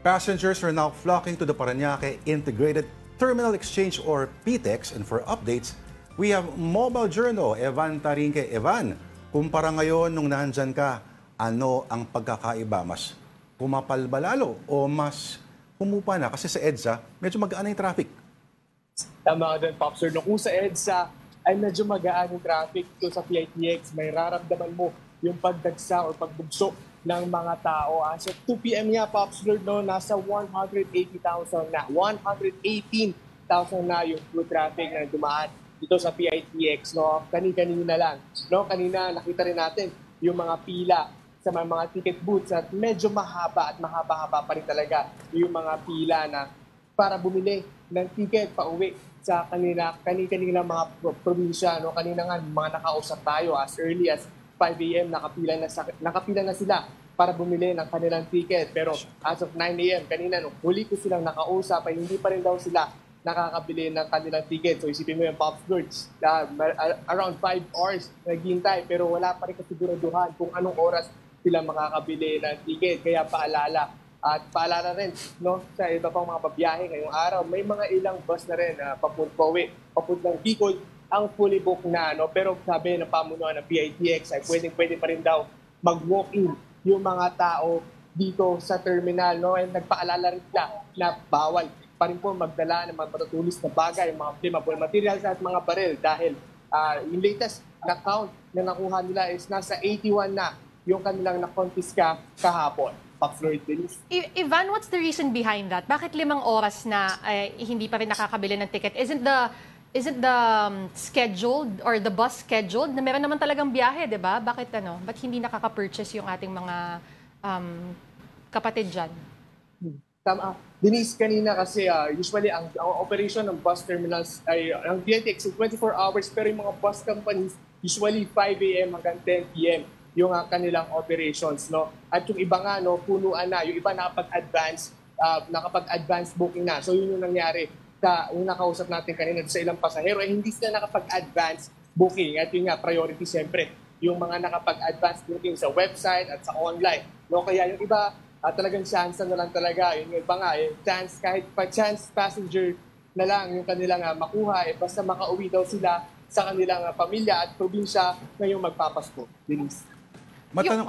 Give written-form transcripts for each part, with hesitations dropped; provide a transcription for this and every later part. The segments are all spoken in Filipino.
Passengers are now flocking to the Parañaque Integrated Terminal Exchange or PTEX, and for updates, we have Mobile Journal, Evan Tarinque. Evan, kumpara ngayon nung nandyan ka, ano ang pagkakaiba? Mas pumapal ba lalo o mas humupa na? Kasi sa EDSA, medyo magaan na yung traffic. Tama ka din, Popsir. No, kung sa EDSA ay medyo magaan yung traffic, ito sa PITX, may raramdaman mo yung pagdagsa o pagbugso ng mga tao. So 2 p.m. nga, Popsir, no, nasa 180,000 na. 118,000 na yung through traffic na dumaan dito sa PITX. No? Kanina lang. No? Kanina nakita rin natin yung mga pila sa mga ticket booths at medyo mahaba at mahaba-haba pa rin talaga yung mga pila na para bumili ng ticket pa uwi sa kanina mga probinsya. No? Kanina nga, mga nakausap tayo as early as 5 a.m. nakapila na sila para bumili ng kanilang ticket. Pero as of 9 a.m. kanina, no, huli ko silang nakausap ay hindi pa rin daw sila nakakabili ng kanilang ticket. So isipin mo yung Pops Birds, around 5 hours naghihintay pero wala pa rin kasiguraduhan kung anong oras sila makakabili ng ticket. Kaya paalala. At paalala rin, no, sa iba pang mga pabiyahe ngayong araw, may mga ilang bus na rin papuntang Bicol, ang fully booked na. No? Pero sabi ng pamunuan ng PITX ay pwede pa rin daw mag-walk-in yung mga tao dito sa terminal. No? And nagpaalala rin sila na bawal pa rin po magdala ng mga matutulis na bagay, mga flammable materials at mga baril dahil yung latest na count na nakuha nila is nasa 81 na yung kanilang nakonfiska kahapon. Ivan, what's the reason behind that? Bakit 5 oras na hindi pa rin nakakabili ng ticket? Isn't the scheduled or the bus scheduled na meron naman talagang biyahe, 'di ba? Bakit Ba't hindi nakaka-purchase yung ating mga kapatid diyan? Tama. Denise, kanina kasi usually ang operation ng bus terminals ay ang PITX 24 hours pero yung mga bus companies usually 5 a.m. hanggang 10 p.m. yung kanilang operations, no? At yung iba nga, no, punuan na. Yung iba nakapag-advance booking na. So yun yung nangyari sa yung nakausap natin kanina sa ilang pasahero ay hindi sila nakapag-advance booking. At yun nga, priority siyempre yung mga nakapag-advance booking sa website at sa online. No? Kaya yung iba, talagang chance na lang talaga. Yung iba nga, chance, kahit pa chance passenger na lang yung kanilang makuha, basta makauwi daw sila sa kanilang pamilya at probinsya ngayong magpapasko. Denise. Yung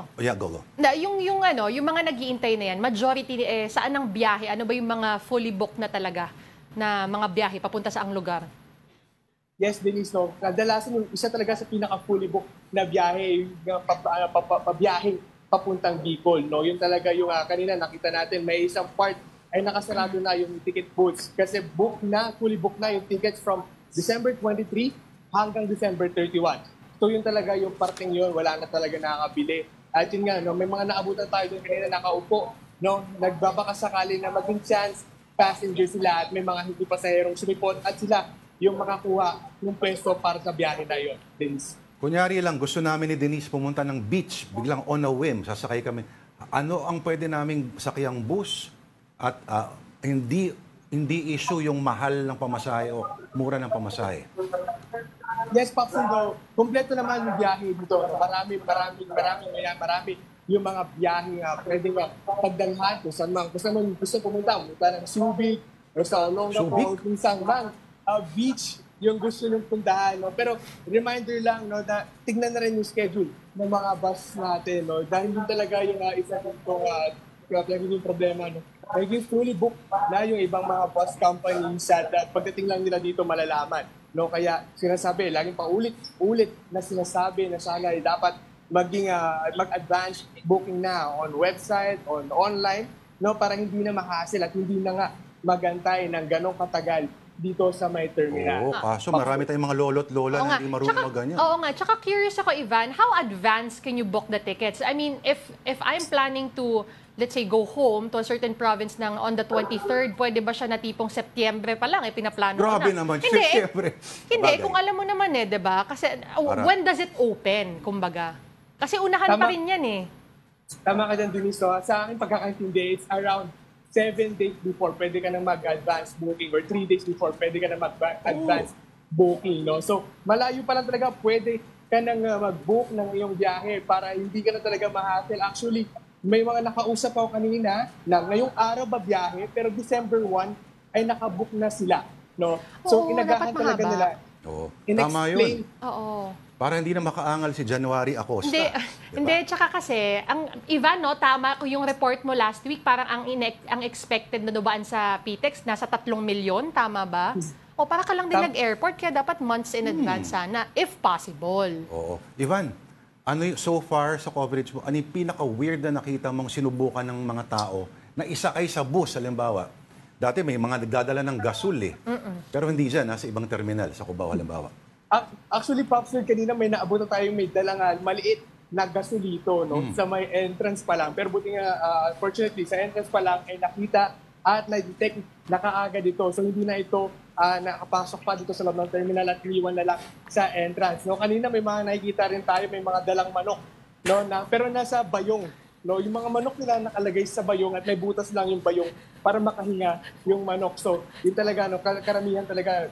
mga nag-iintay na yan, majority saan ang biyahe? Ano ba yung mga fully booked na talaga na mga biyahe papunta sa ang lugar? Yes, Denise, no. Kadalasan yung isa talaga sa pinaka-fully booked na biyahe, pabiyahe papuntang Bicol, no. Yun talaga yung kanina nakita natin, may isang part ay nakasarado na yung ticket booths kasi fully booked na yung tickets from December 23 hanggang December 31. So yun talaga yung parting yun, wala na talaga nakakabili. At yun nga, no, may mga naabutan tayo doon kanina nakaupo, no, nagbabaka sakali na maging chance passenger sila at may mga hindi pasaherong sumipot at sila yung makakuha ng pwesto para sa biyahe na yun. Denise. Kunyari lang, gusto namin ni Denise pumunta ng beach, biglang on a whim, sasakay kami. Ano ang pwede naming sakyang bus at hindi issue yung mahal ng pamasahe o mura ng pamasahe? Yes, Pops, kompleto naman yung biyahe dito. Marami yung mga biyahe pwede nga pagdalhan kung saan man. Gusto pumunta ng Subic o sa Olongapo, kung saan man beach yung gusto nyung puntahan. No? Pero reminder lang, no, na tignan na rin yung schedule ng mga bus natin. No? Dahil yun talaga yung isa yung problema. No? Naging fully booked na yung ibang mga bus companies at pagdating lang nila dito malalaman. No, kaya sinasabi, laging paulit na sinasabi na sana ay dapat mag-advance booking na on website, online, no, para hindi na ma-hassle at hindi na nga magantay ng ganong katagal dito sa may terminal. Oo, kaso marami tayong mga lolo't lola na hindi marunong mag-ganyan. Oo nga, tsaka curious ako, Ivan, how advanced can you book the tickets? I mean, if I'm planning to, let's say, go home to a certain province on the 23rd, pwede ba siya na tipong Setyembre pa lang, pinaplano Grabe na? Naman, Setyembre. Hindi, kung alam mo naman diba? Kasi when does it open, kumbaga? Kasi unahan pa rin yan Tama ka dyan, Denise. So, sa akin pagkakaintindi, it's around 7 days before pwede ka nang mag-advance booking or 3 days before pwede ka nang mag-advance booking. No? So, malayo pa lang talaga pwede ka nang mag-book ng iyong biyahe para hindi ka na talaga ma-hassle. Actually, may mga nakausap ako kanina na ngayong araw babiyahe, pero December 1 ay nakabook na sila. No? So, Oo, inagahan dapat talaga mahaba. nila. Oo. Tama In-explain. yun. Oo. Para hindi na makaangal si January Acosta. Hindi, Diba? hindi, tsaka kasi, ang Ivan, no, tama ko yung report mo last week, parang ang expected na dubaan sa PTEX, nasa 3 milyon, tama ba? O para ka lang din nag-airport, kaya dapat months in advance sana, if possible. Oo. Ivan, ano so far sa coverage mo, ano yung pinaka-weird na nakita mong sinubukan ng mga tao na isakay sa bus, halimbawa? Dati may mga nagdadala ng gasol eh. Pero hindi dyan, nasa ibang terminal, sa Cubao, halimbawa. Actually, Popsir, kanina may naabot na tayong may dalangan, maliit na gasolito no? Sa may entrance pa lang. Pero buti nga, fortunately, sa entrance pa lang ay nakita at na-detect na kaagad dito. So hindi na ito nakapasok pa dito sa loob ng terminal at iniwan na lang sa entrance. No? Kanina may mga nakikita rin tayo, may mga dalang manok. No? Pero nasa bayong. No? Yung mga manok nila nakalagay sa bayong at may butas lang yung bayong para makahinga yung manok. So yun talaga, no? Karamihan talaga,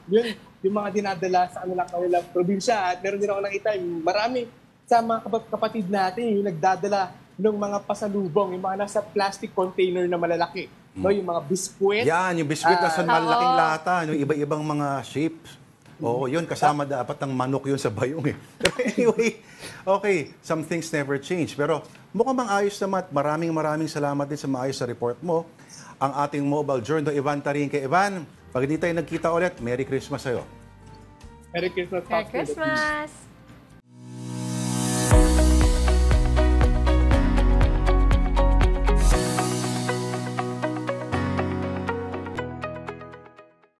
yun yung mga dinadala sa kanilang probinsya. At meron din ako nakita, marami sa mga kapatid natin yung nagdadala ng mga pasalubong, yung mga nasa plastic container na malalaki. No, yung mga biskwit. Yan, yung biscuit na sa malaking lata, yung iba-ibang mga shapes. Oo, yun, kasama dapat ng manok yun sa bayong eh. Pero anyway, okay, some things never change. Pero mukhang ayos naman at maraming salamat din sa maayos sa report mo. Ang ating mobile journal, Ivan Tarinque. Ivan, pag hindi tayo nagkita ulit, Merry Christmas sa'yo. Merry Christmas, Merry Popsir. Christmas!